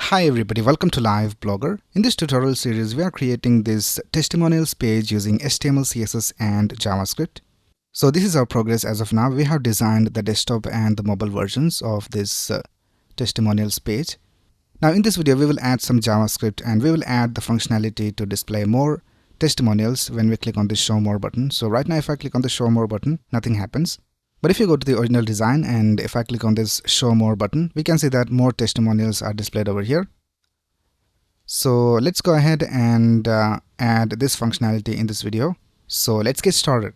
Hi everybody, welcome to Live Blogger. In this tutorial series, we are creating this testimonials page using HTML, CSS and JavaScript. So this is our progress as of now. We have designed the desktop and the mobile versions of this testimonials page. Now in this video, we will add some JavaScript and we will add the functionality to display more testimonials when we click on the show more button. So right now if I click on the show more button, nothing happens. But if you go to the original design and if I click on this show more button, we can see that more testimonials are displayed over here. So let's go ahead and add this functionality in this video. So let's get started.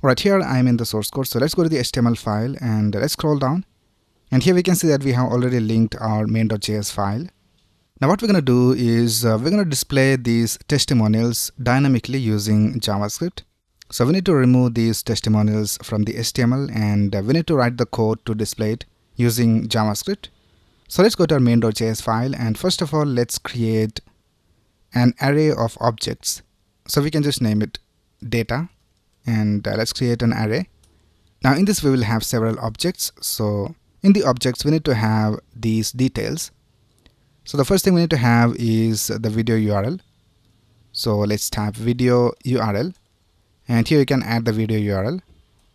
Right here I am in the source code. So let's go to the HTML file and let's scroll down. And here we can see that we have already linked our main.js file. Now what we're going to do is we're going to display these testimonials dynamically using JavaScript. So we need to remove these testimonials from the HTML and we need to write the code to display it using JavaScript. So let's go to our main.js file and first of all let's create an array of objects. So we can just name it data and let's create an array. Now in this we will have several objects. So in the objects we need to have these details. So the first thing we need to have is the video URL. So let's type video URL and here you can add the video URL.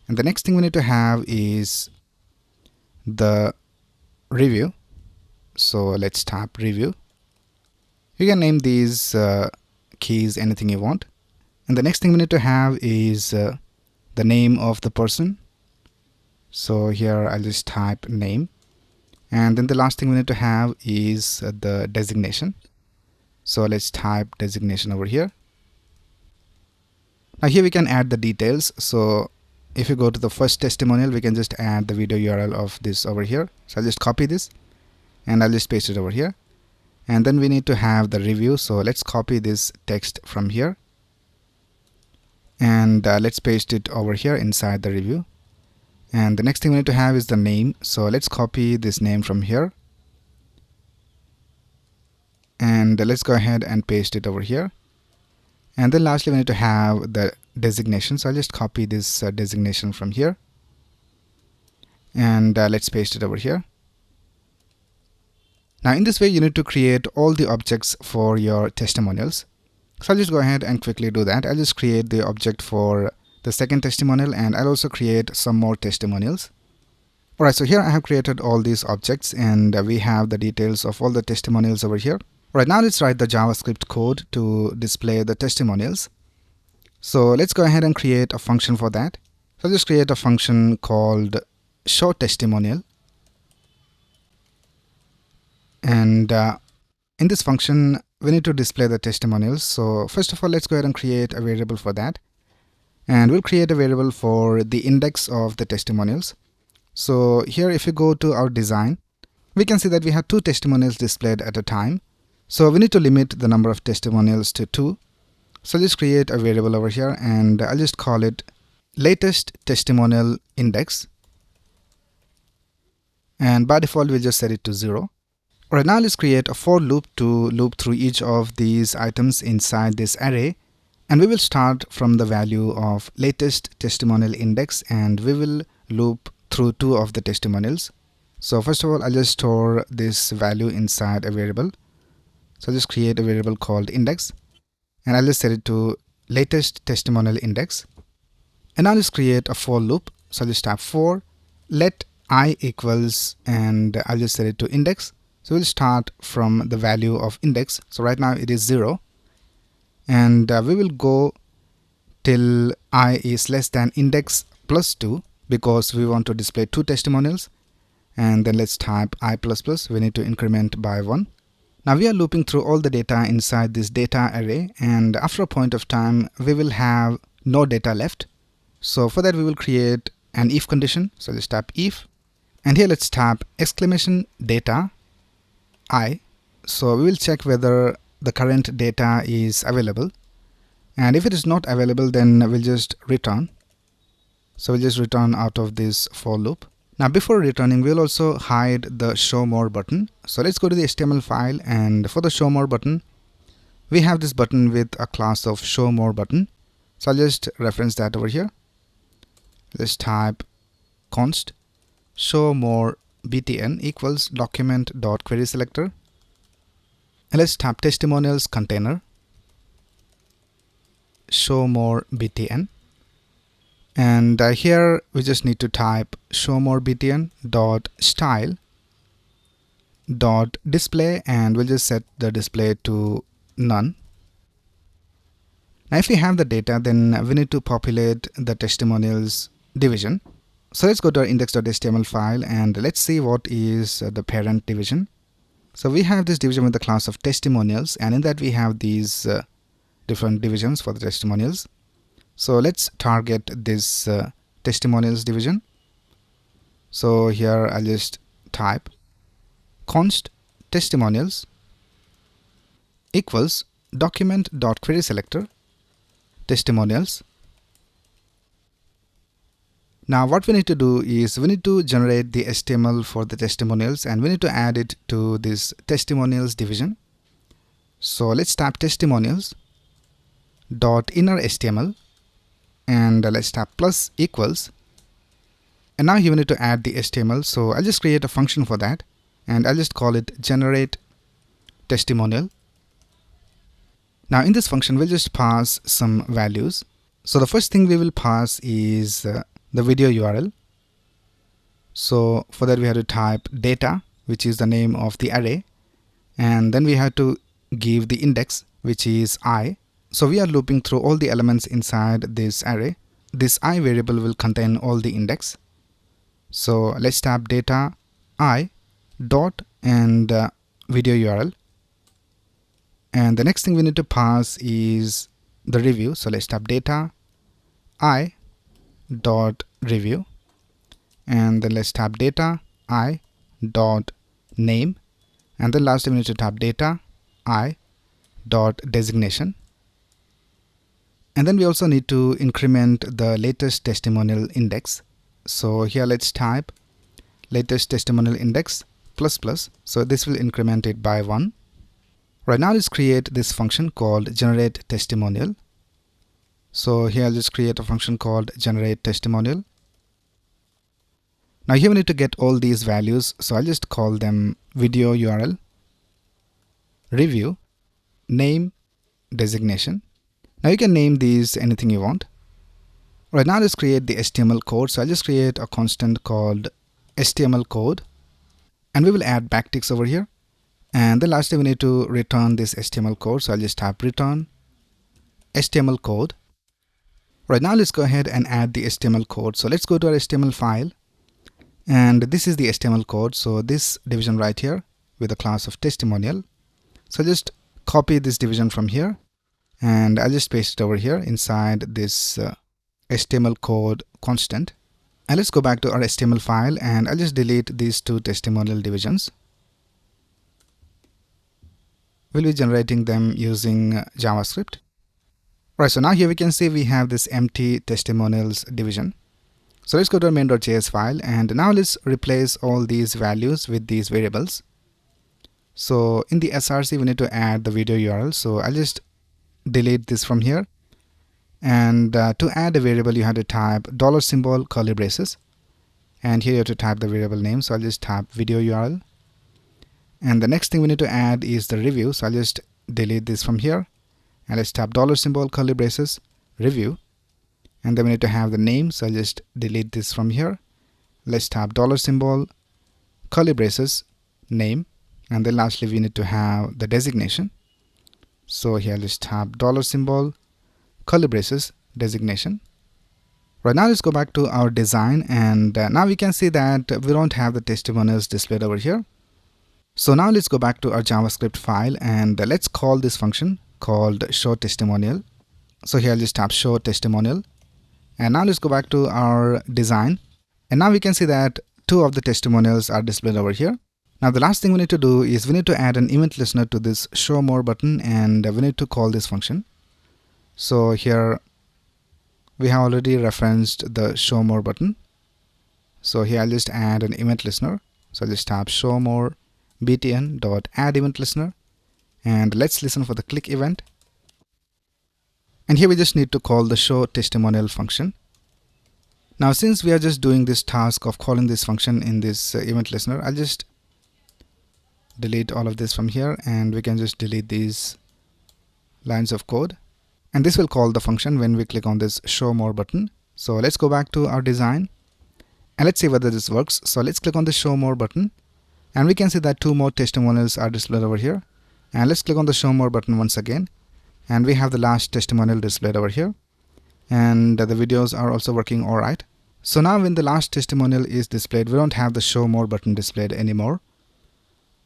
And the next thing we need to have is the review. So let's type review. You can name these keys anything you want. And the next thing we need to have is the name of the person. So here I'll just type name. And then the last thing we need to have is the designation. So let's type designation over here. Now here we can add the details. So if you go to the first testimonial, we can just add the video URL of this over here. So I'll just copy this and I'll just paste it over here. And then we need to have the review. So let's copy this text from here. And let's paste it over here inside the review. And the next thing we need to have is the name. So let's copy this name from here. And let's go ahead and paste it over here. And then lastly we need to have the designation. So I'll just copy this designation from here. And let's paste it over here. Now in this way you need to create all the objects for your testimonials. So I'll just go ahead and quickly do that. I'll just create the object for the second testimonial and I'll also create some more testimonials. Alright, so here I have created all these objects and we have the details of all the testimonials over here. Alright, now let's write the JavaScript code to display the testimonials. So let's go ahead and create a function for that. So I'll just create a function called show testimonial. And in this function we need to display the testimonials. So first of all let's go ahead and create a variable for that. And we'll create a variable for the index of the testimonials. So here if you go to our design, we can see that we have two testimonials displayed at a time. So we need to limit the number of testimonials to 2. So let's create a variable over here and I'll just call it latest testimonial index. And by default we'll just set it to 0. Alright, now let's create a for loop to loop through each of these items inside this array. And we will start from the value of latest testimonial index and we will loop through 2 of the testimonials. So first of all, I'll just store this value inside a variable. So I'll just create a variable called index and I'll just set it to latest testimonial index. And now let's create a for loop. So I'll just type for let I equals and I'll just set it to index. So we'll start from the value of index. So right now it is 0. And we will go till I is less than index plus 2 because we want to display 2 testimonials. And then let's type I plus plus. We need to increment by 1. Now we are looping through all the data inside this data array and after a point of time we will have no data left. So for that we will create an if condition. So let's type if and here let's type exclamation data I. So we will check whether the current data is available, and if it is not available then we'll just return. So we'll just return out of this for loop. Now before returning we'll also hide the show more button. So let's go to the HTML file and for the show more button we have this button with a class of show more button. So I'll just reference that over here. Let's type const show more btn equals document dot query selector, and let's type testimonials container show more btn, and here we just need to type show more btn dot style dot display, and we'll just set the display to none. Now if we have the data, then we need to populate the testimonials division. So let's go to our index.html file and let's see what is the parent division. So we have this division with the class of testimonials, and in that we have these different divisions for the testimonials. So let's target this testimonials division. So here I'll just type const testimonials equals document.querySelector testimonials. Now what we need to do is we need to generate the HTML for the testimonials, and we need to add it to this testimonials division. So let's type testimonials dot inner HTML, and let's type plus equals, and now here we need to add the HTML. So I'll just create a function for that, and I'll just call it generate testimonial. Now in this function we'll just pass some values. So the first thing we will pass is the video URL. So for that we have to type data, which is the name of the array, and then we have to give the index, which is I. So we are looping through all the elements inside this array. This I variable will contain all the index. So let's type data I dot and video URL, and the next thing we need to pass is the review. So let's type data I dot review, and then let's type data I dot name, and then lastly we need to type data I dot designation. And then we also need to increment the latest testimonial index. So here let's type latest testimonial index plus plus, so this will increment it by 1. Right now let's create this function called generate testimonial. So here I'll just create a function called generate testimonial. Now here we need to get all these values, so I'll just call them video URL, review, name, designation. Now you can name these anything you want. Right now let's create the HTML code. So I'll just create a constant called HTML code, and we will add backticks over here. And then lastly we need to return this HTML code. So I'll just type return HTML code. Right now let's go ahead and add the HTML code. So let's go to our HTML file, and this is the HTML code. So this division right here with the class of testimonial. So just copy this division from here, and I'll just paste it over here inside this HTML code constant. And let's go back to our HTML file, and I'll just delete these two testimonial divisions. We'll be generating them using JavaScript. Right, so now here we can see we have this empty testimonials division. So let's go to our main.js file, and now let's replace all these values with these variables. So in the src we need to add the video URL. So I'll just delete this from here, and to add a variable you have to type $symbol curly braces, and here you have to type the variable name. So I'll just type video URL, and the next thing we need to add is the review. So I'll just delete this from here, and let's type $symbol curly braces review, and then we need to have the name. So I'll just delete this from here. Let's type $symbol curly braces name, and then lastly we need to have the designation. So here let's type $symbol curly braces designation. Right now let's go back to our design, and now we can see that we don't have the testimonials displayed over here. So now let's go back to our JavaScript file, and let's call this function called show testimonial. So here I'll just type show testimonial, and now let's go back to our design, and now we can see that two of the testimonials are displayed over here. Now the last thing we need to do is we need to add an event listener to this show more button, and we need to call this function. So here we have already referenced the show more button. So here I'll just add an event listener. So I'll just type show more btn dot add event listener, and let's listen for the click event. And here we just need to call the show testimonial function. Now since we are just doing this task of calling this function in this event listener, I'll just delete all of this from here, and we can just delete these lines of code. And this will call the function when we click on this show more button. So let's go back to our design and let's see whether this works. So let's click on the show more button, and we can see that 2 more testimonials are displayed over here. And let's click on the show more button once again, and we have the last testimonial displayed over here, and the videos are also working alright. So now when the last testimonial is displayed, we don't have the show more button displayed anymore.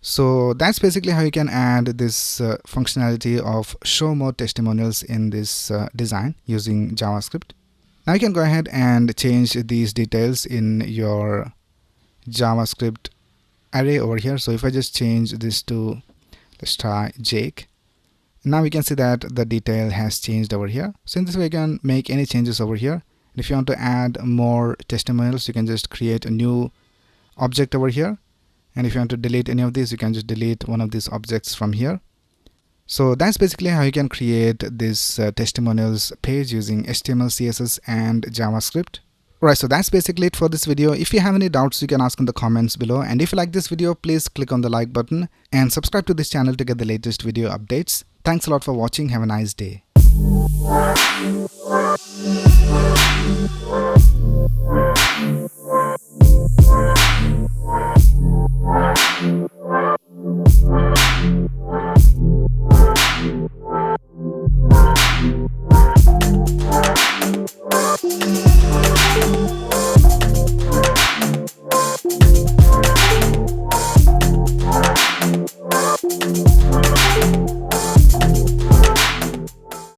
So that's basically how you can add this functionality of show more testimonials in this design using JavaScript. Now you can go ahead and change these details in your JavaScript array over here. So if I just change this to, let's try Jake, now we can see that the detail has changed over here. So in this way you can make any changes over here. If you want to add more testimonials, you can just create a new object over here. And if you want to delete any of these, you can just delete one of these objects from here. So that's basically how you can create this testimonials page using HTML, CSS and JavaScript. Alright, so that's basically it for this video. If you have any doubts, you can ask in the comments below. And if you like this video, please click on the like button and subscribe to this channel to get the latest video updates. Thanks a lot for watching. Have a nice day.